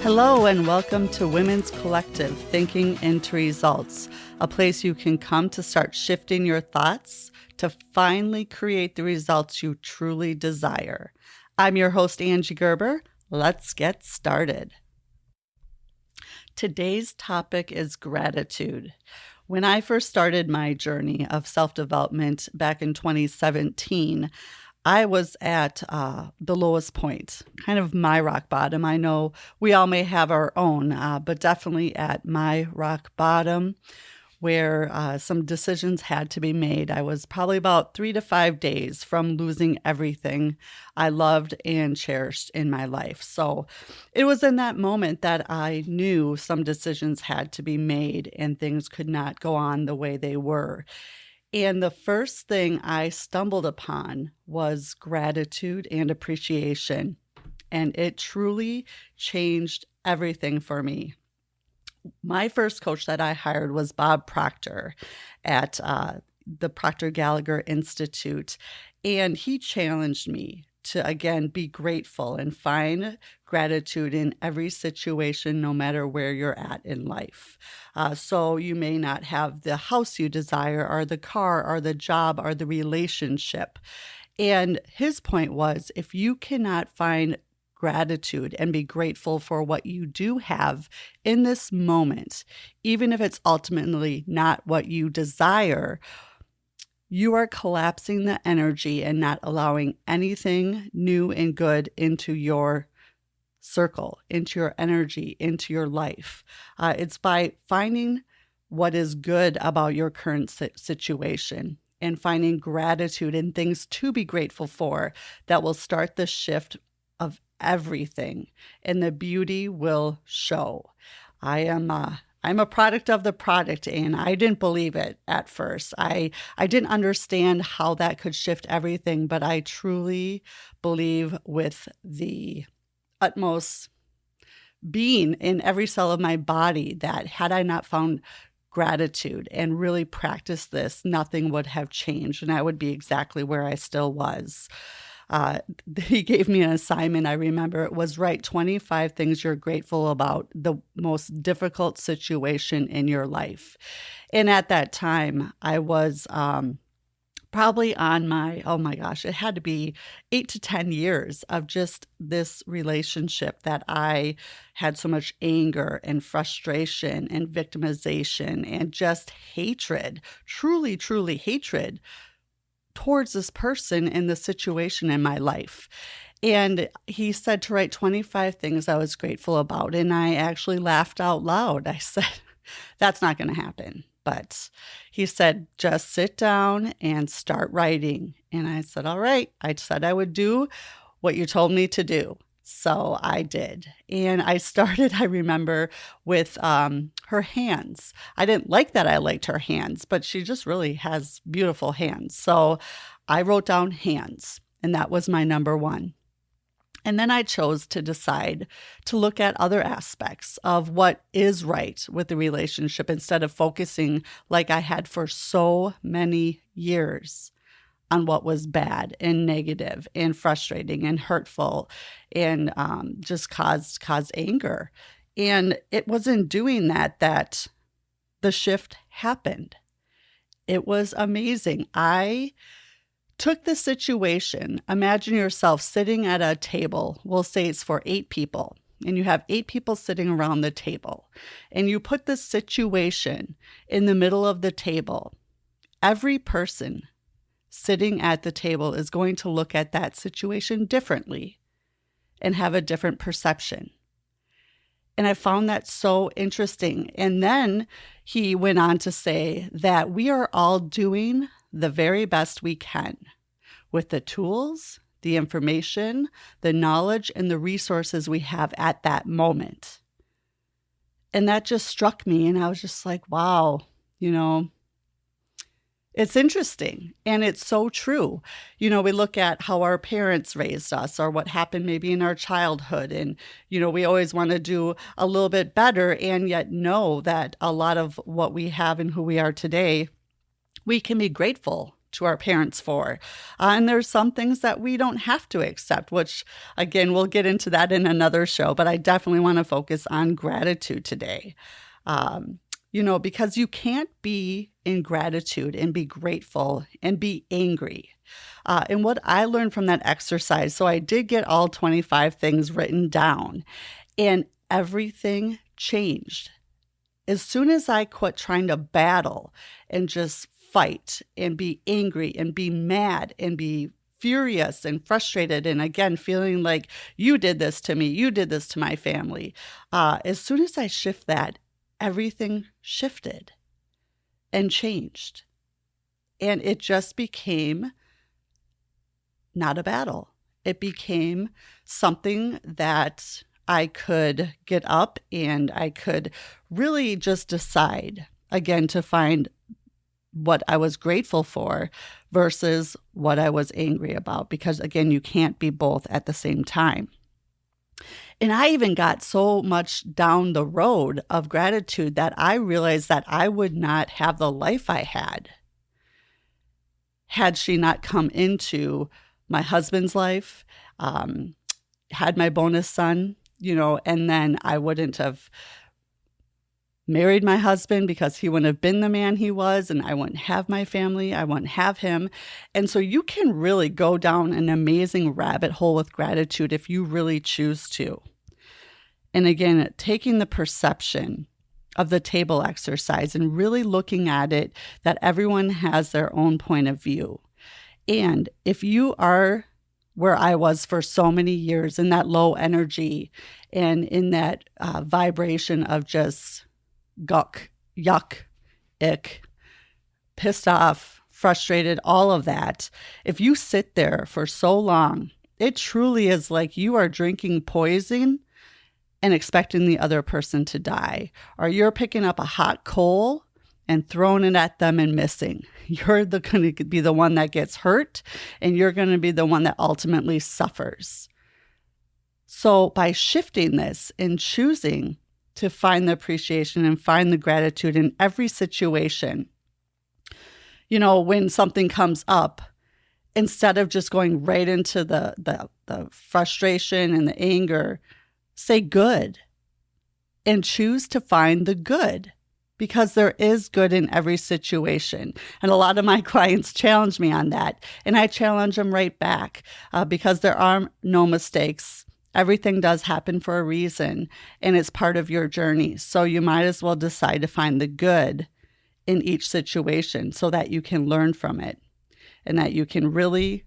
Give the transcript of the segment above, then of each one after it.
Hello and welcome to Women's Collective Thinking into Results, a place you can come to start shifting your thoughts to finally create the results you truly desire. I'm your host, Angie Gerber. Let's get started. Today's topic is gratitude. When I first started my journey of self-development back in 2017, I was at the lowest point, kind of my rock bottom. I know we all may have our own, but definitely at my rock bottom where some decisions had to be made. I was probably about 3 to 5 days from losing everything I loved and cherished in my life. So it was in that moment that I knew some decisions had to be made and things could not go on the way they were. And the first thing I stumbled upon was gratitude and appreciation. And it truly changed everything for me. My first coach that I hired was Bob Proctor at the Proctor Gallagher Institute. And he challenged me to, again, be grateful and find gratitude in every situation, no matter where you're at in life. So you may not have the house you desire, or the car, or the job, or the relationship. And his point was, if you cannot find gratitude and be grateful for what you do have in this moment, even if it's ultimately not what you desire, you are collapsing the energy and not allowing anything new and good into your circle, into your energy, into your life. It's by finding what is good about your current situation and finding gratitude and things to be grateful for that will start the shift of everything, and the beauty will show. I'm a product of the product, and I didn't believe it at first. I didn't understand how that could shift everything, but I truly believe with the utmost being in every cell of my body that had I not found gratitude and really practiced this, nothing would have changed, and I would be exactly where I still was. He gave me an assignment. I remember it was write 25 things you're grateful about the most difficult situation in your life. And at that time, I was probably on it had to be 8 to 10 years of just this relationship that I had so much anger and frustration and victimization and just hatred, truly, truly hatred towards this person and the situation in my life. And he said to write 25 things I was grateful about. And I actually laughed out loud. I said, that's not going to happen. But he said, just sit down and start writing. And I said, all right. I said I would do what you told me to do. So I did. And I started, I remember, with her hands. I didn't like that I liked her hands, but she just really has beautiful hands. So I wrote down hands, and that was my number one. And then I chose to decide to look at other aspects of what is right with the relationship instead of focusing like I had for so many years on what was bad and negative and frustrating and hurtful and just caused anger. And it wasn't doing that the shift happened. It was amazing. I took the situation. Imagine yourself sitting at a table. We'll say it's for 8 people. And you have 8 people sitting around the table. And you put the situation in the middle of the table. Every person sitting at the table is going to look at that situation differently and have a different perception. And I found that so interesting. And then he went on to say that we are all doing the very best we can with the tools, the information, the knowledge, and the resources we have at that moment. And that just struck me. And I was just like, wow, it's interesting, and it's so true. We look at how our parents raised us or what happened maybe in our childhood, and, we always want to do a little bit better, and yet know that a lot of what we have and who we are today, we can be grateful to our parents for. And there's some things that we don't have to accept, which again, we'll get into that in another show, but I definitely want to focus on gratitude today. Because you can't be in gratitude and be grateful and be angry. And what I learned from that exercise, so I did get all 25 things written down, and everything changed. As soon as I quit trying to battle and just fight and be angry and be mad and be furious and frustrated, and again, feeling like you did this to me, you did this to my family, as soon as I shift that, everything shifted and changed. And it just became not a battle. It became something that I could get up and I could really just decide, again, to find what I was grateful for versus what I was angry about. Because again, you can't be both at the same time. And I even got so much down the road of gratitude that I realized that I would not have the life I had she not come into my husband's life, had my bonus son, and then I wouldn't have married my husband because he wouldn't have been the man he was, and I wouldn't have my family, I wouldn't have him. And so you can really go down an amazing rabbit hole with gratitude if you really choose to. And again, taking the perception of the table exercise and really looking at it that everyone has their own point of view. And if you are where I was for so many years in that low energy and in that vibration of just guck, yuck, ick, pissed off, frustrated, all of that, if you sit there for so long, it truly is like you are drinking poison and expecting the other person to die. Or you're picking up a hot coal and throwing it at them and missing. You're going to be the one that gets hurt, and you're going to be the one that ultimately suffers. So by shifting this and choosing to find the appreciation and find the gratitude in every situation, when something comes up, instead of just going right into the frustration and the anger, say good and choose to find the good. Because there is good in every situation. And a lot of my clients challenge me on that. And I challenge them right back because there are no mistakes. Everything does happen for a reason, and it's part of your journey. So you might as well decide to find the good in each situation so that you can learn from it and that you can really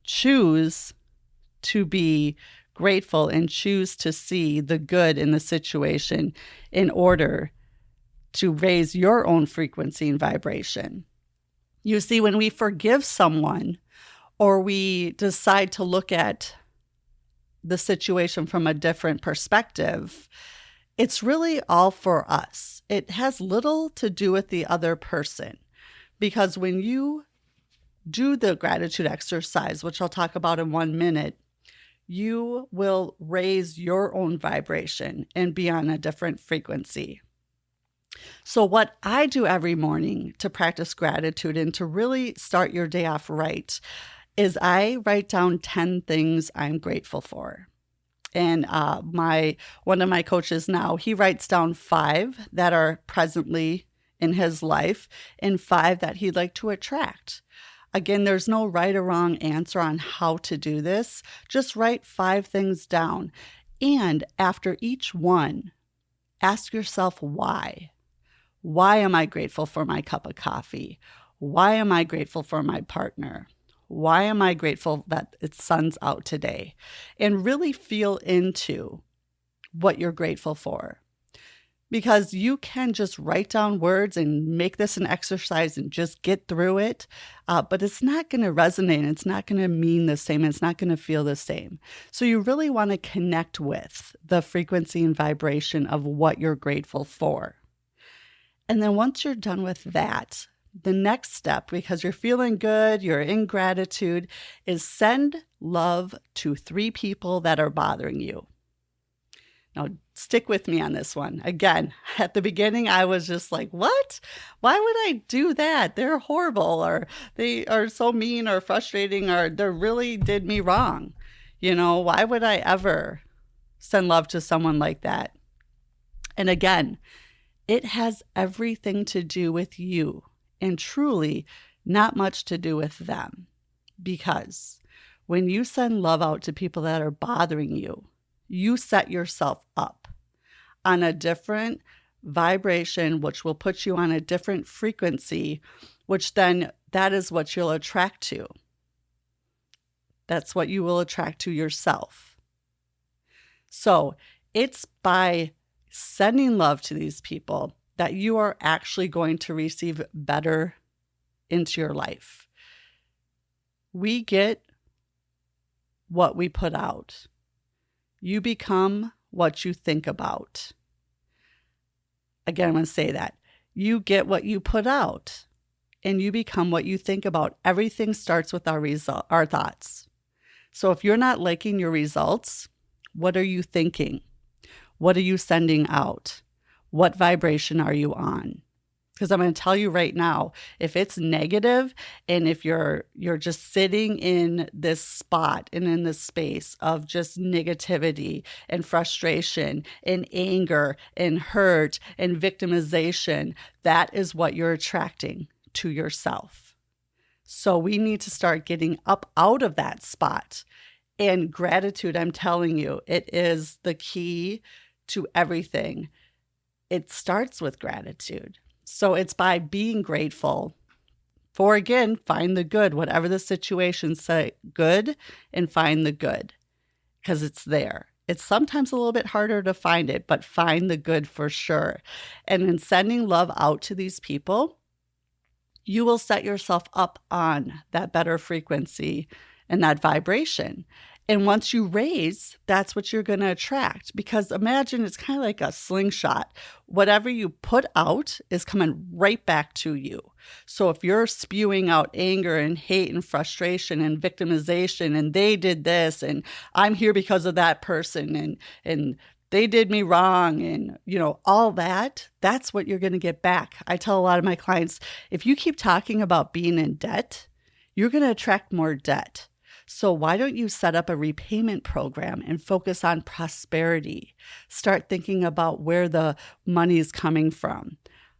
choose to be grateful and choose to see the good in the situation in order to raise your own frequency and vibration. You see, when we forgive someone or we decide to look at the situation from a different perspective, it's really all for us. It has little to do with the other person, because when you do the gratitude exercise, which I'll talk about in 1 minute, you will raise your own vibration and be on a different frequency. So what I do every morning to practice gratitude and to really start your day off right is I write down 10 things I'm grateful for. And one of my coaches now, he writes down 5 that are presently in his life and 5 that he'd like to attract. Again, there's no right or wrong answer on how to do this. Just write 5 things down. And after each one, ask yourself why. Why am I grateful for my cup of coffee? Why am I grateful for my partner? Why am I grateful that it's sun's out today? And really feel into what you're grateful for. Because you can just write down words and make this an exercise and just get through it, but it's not going to resonate. It's not going to mean the same. It's not going to feel the same. So you really want to connect with the frequency and vibration of what you're grateful for. And then once you're done with that, the next step, because you're feeling good, you're in gratitude, is send love to 3 people that are bothering you. Now, Stick with me on this one. Again, at the beginning, I was just like, what? Why would I do that? They're horrible, or they are so mean or frustrating, or they really did me wrong. Why would I ever send love to someone like that? And again, it has everything to do with you and truly not much to do with them. Because when you send love out to people that are bothering you, you set yourself up on a different vibration, which will put you on a different frequency, which then that is what you'll attract to. That's what you will attract to yourself. So it's by sending love to these people that you are actually going to receive better into your life. We get what we put out. You become what you think about. Again, I'm going to say that. You get what you put out, and you become what you think about. Everything starts with our thoughts. So if you're not liking your results, what are you thinking? What are you sending out? What vibration are you on? Because I'm going to tell you right now, if it's negative and if you're just sitting in this spot and in this space of just negativity and frustration and anger and hurt and victimization, that is what you're attracting to yourself. So we need to start getting up out of that spot. And gratitude, I'm telling you, it is the key to everything. It starts with gratitude. So it's by being grateful for, again, find the good, whatever the situation, say good and find the good, because it's there. It's sometimes a little bit harder to find it, but find the good for sure. And in sending love out to these people, you will set yourself up on that better frequency and that vibration. And once you raise, that's what you're going to attract. Because imagine it's kind of like a slingshot. Whatever you put out is coming right back to you. So if you're spewing out anger and hate and frustration and victimization, and they did this, and I'm here because of that person, and they did me wrong, and all that's what you're going to get back. I tell a lot of my clients, if you keep talking about being in debt, you're going to attract more debt. So why don't you set up a repayment program and focus on prosperity? Start thinking about where the money is coming from,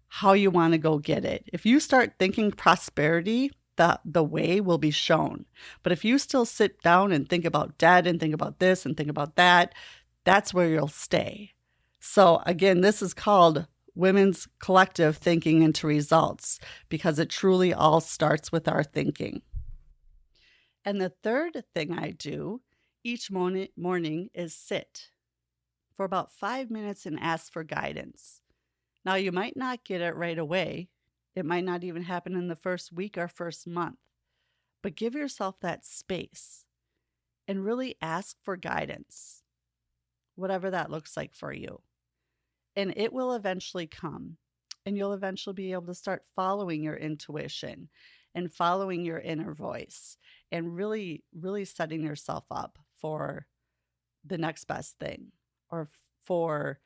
how you want to go get it. If you start thinking prosperity, the way will be shown. But if you still sit down and think about debt and think about this and think about that, that's where you'll stay. So again, this is called Women's Collective Thinking into Results, because it truly all starts with our thinking. And the third thing I do each morning is sit for about 5 minutes and ask for guidance. Now, you might not get it right away. It might not even happen in the first week or first month. But give yourself that space and really ask for guidance, whatever that looks like for you. And it will eventually come. And you'll eventually be able to start following your intuition and following your inner voice and really, really setting yourself up for the next best thing, or for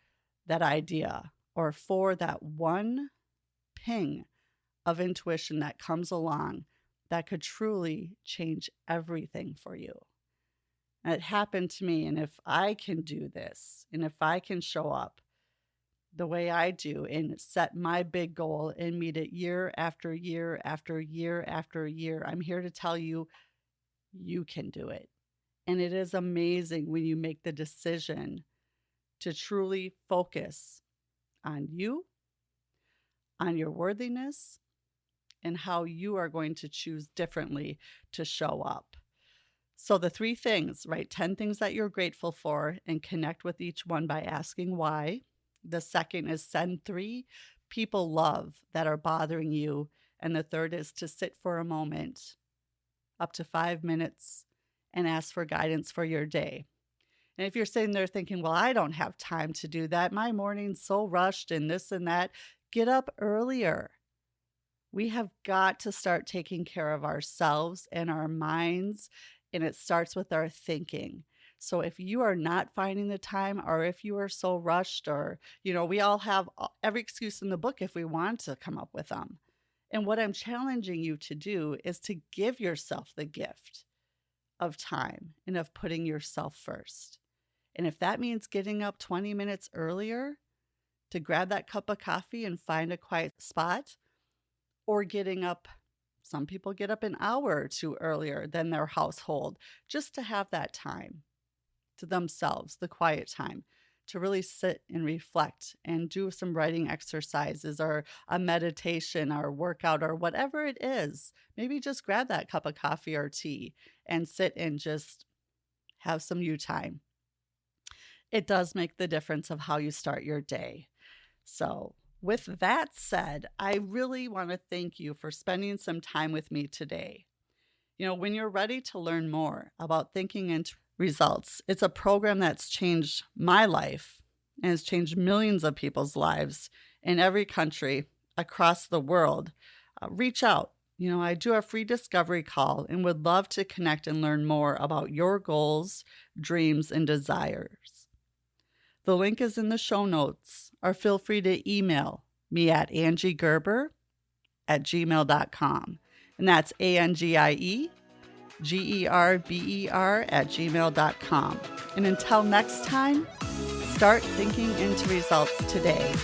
that idea, or for that one ping of intuition that comes along that could truly change everything for you. And it happened to me. And if I can do this, and if I can show up the way I do and set my big goal and meet it year after year after year after year, I'm here to tell you, you can do it. And it is amazing when you make the decision to truly focus on you, on your worthiness, and how you are going to choose differently to show up. So the 3 things, right? 10 things that you're grateful for, and connect with each one by asking why. The second is send 3 people love that are bothering you. And the third is to sit for a moment, up to 5 minutes, and ask for guidance for your day. And if you're sitting there thinking, well, I don't have time to do that, my morning's so rushed and this and that, get up earlier. We have got to start taking care of ourselves and our minds, and it starts with our thinking. So if you are not finding the time, or if you are so rushed, or, we all have every excuse in the book if we want to come up with them. And what I'm challenging you to do is to give yourself the gift of time and of putting yourself first. And if that means getting up 20 minutes earlier to grab that cup of coffee and find a quiet spot, or getting up, some people get up an hour or two earlier than their household just to have that time to themselves, the quiet time, to really sit and reflect and do some writing exercises or a meditation or workout or whatever it is. Maybe just grab that cup of coffee or tea and sit and just have some you time. It does make the difference of how you start your day. So, with that said, I really want to thank you for spending some time with me today. When you're ready to learn more about thinking into results, it's a program that's changed my life and has changed millions of people's lives in every country across the world. Reach out. I do a free discovery call and would love to connect and learn more about your goals, dreams, and desires. The link is in the show notes, or feel free to email me at angiegerber@gmail.com. And that's angiegerber@gmail.com. And until next time, start thinking into results today.